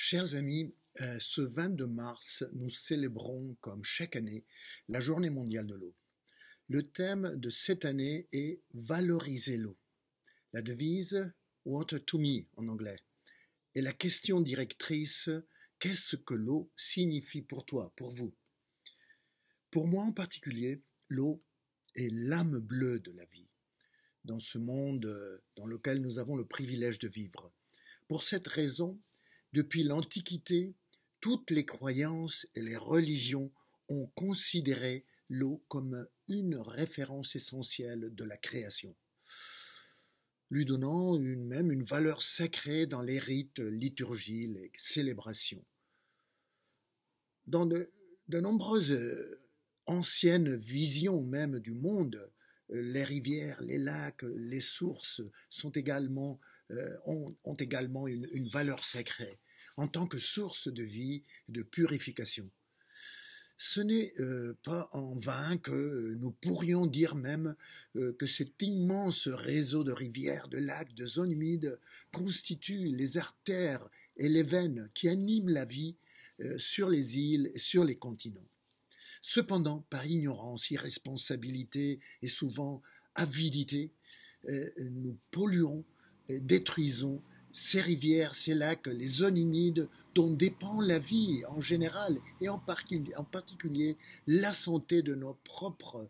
Chers amis, ce 22 mars, nous célébrons, comme chaque année, la Journée mondiale de l'eau. Le thème de cette année est Valoriser l'eau. La devise Water to me en anglais. Et la question directrice, qu'est-ce que l'eau signifie pour toi, pour vous? Pour moi en particulier, l'eau est l'âme bleue de la vie, dans ce monde dans lequel nous avons le privilège de vivre. Pour cette raison, depuis l'Antiquité, toutes les croyances et les religions ont considéré l'eau comme une référence essentielle de la création, lui donnant même une valeur sacrée dans les rites, liturgies, les célébrations. Dans de nombreuses anciennes visions même du monde, les rivières, les lacs, les sources ont également une valeur sacrée en tant que source de vie et de purification. Ce n'est pas en vain que nous pourrions dire même que cet immense réseau de rivières, de lacs, de zones humides constitue les artères et les veines qui animent la vie sur les îles et sur les continents. Cependant, par ignorance, irresponsabilité et souvent avidité, nous polluons et détruisons ces rivières, ces lacs, les zones humides dont dépend la vie en général et en particulier la santé de nos propres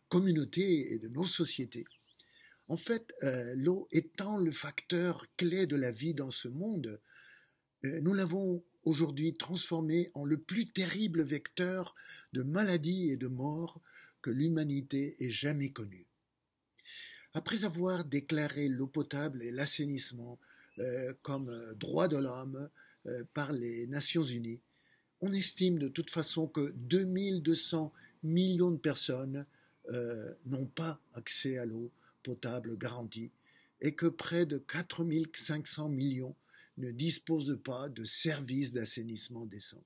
communautés et de nos sociétés. En fait, l'eau étant le facteur clé de la vie dans ce monde, nous l'avons aujourd'hui transformée en le plus terrible vecteur de maladies et de morts que l'humanité ait jamais connu. Après avoir déclaré l'eau potable et l'assainissement comme droit de l'homme par les Nations Unies, on estime de toute façon que 2200 millions de personnes n'ont pas accès à l'eau potable garantie et que près de 4500 millions ne disposent pas de services d'assainissement décents.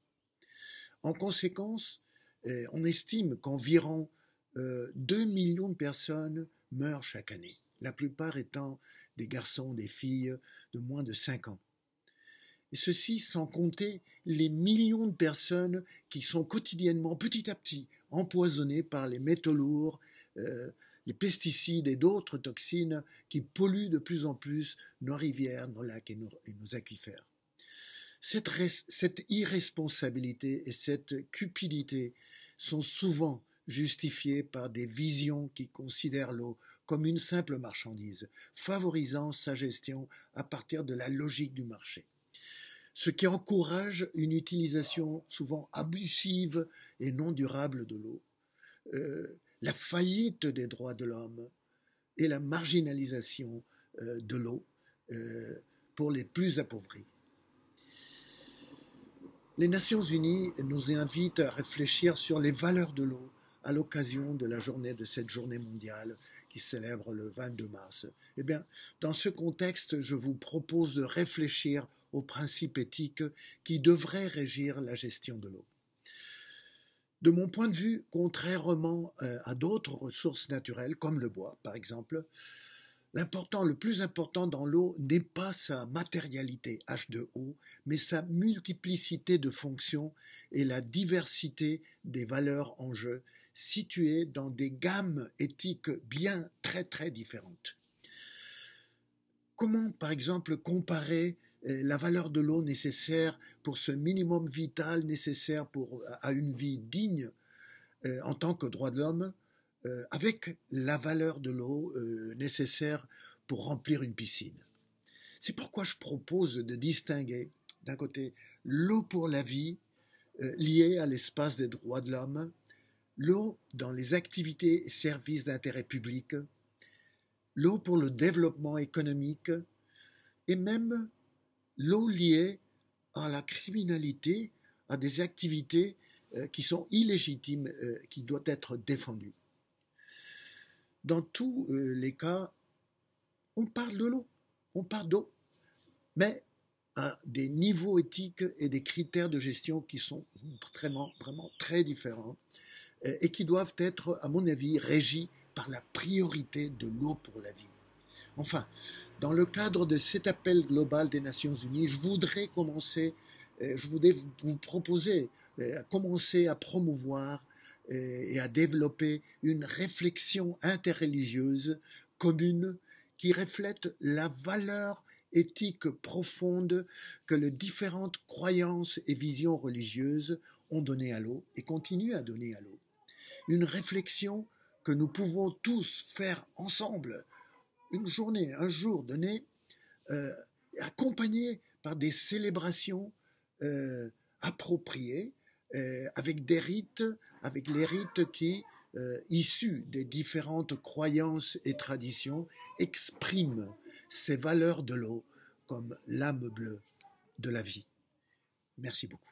En conséquence, on estime qu'environ 2 millions de personnes meurent chaque année, la plupart étant des garçons, des filles de moins de 5 ans. Et ceci sans compter les millions de personnes qui sont quotidiennement, petit à petit, empoisonnées par les métaux lourds, les pesticides et d'autres toxines qui polluent de plus en plus nos rivières, nos lacs et nos aquifères. Cette irresponsabilité et cette cupidité sont souvent justifiées par des visions qui considèrent l'eau comme une simple marchandise, favorisant sa gestion à partir de la logique du marché. Ce qui encourage une utilisation souvent abusive et non durable de l'eau, la faillite des droits de l'homme et la marginalisation de l'eau pour les plus appauvris. Les Nations Unies nous invitent à réfléchir sur les valeurs de l'eau à l'occasion de cette journée mondiale qui célèbre le 22 mars. Eh bien, dans ce contexte, je vous propose de réfléchir aux principes éthiques qui devraient régir la gestion de l'eau. De mon point de vue, contrairement à d'autres ressources naturelles, comme le bois par exemple, le plus important dans l'eau n'est pas sa matérialité H2O, mais sa multiplicité de fonctions et la diversité des valeurs en jeu, situées dans des gammes éthiques bien très différentes. Comment, par exemple, comparer la valeur de l'eau nécessaire pour ce minimum vital nécessaire à une vie digne en tant que droit de l'homme avec la valeur de l'eau nécessaire pour remplir une piscine? C'est pourquoi je propose de distinguer d'un côté l'eau pour la vie liée à l'espace des droits de l'homme, l'eau dans les activités et services d'intérêt public, l'eau pour le développement économique et même l'eau liée à la criminalité, à des activités qui sont illégitimes, qui doivent être défendues. Dans tous les cas, on parle de l'eau, on parle d'eau, mais à des niveaux éthiques et des critères de gestion qui sont vraiment très différents et qui doivent être, à mon avis, régis par la priorité de l'eau pour la vie. Enfin, Dans le cadre de cet appel global des Nations Unies, je voudrais vous proposer, commencer à promouvoir et à développer une réflexion interreligieuse commune qui reflète la valeur éthique profonde que les différentes croyances et visions religieuses ont donné à l'eau et continuent à donner à l'eau. Une réflexion que nous pouvons tous faire ensemble, une journée, un jour donné, accompagnée par des célébrations appropriées, avec des rites, avec les rites qui, issus des différentes croyances et traditions, expriment ces valeurs de l'eau comme l'âme bleue de la vie. Merci beaucoup.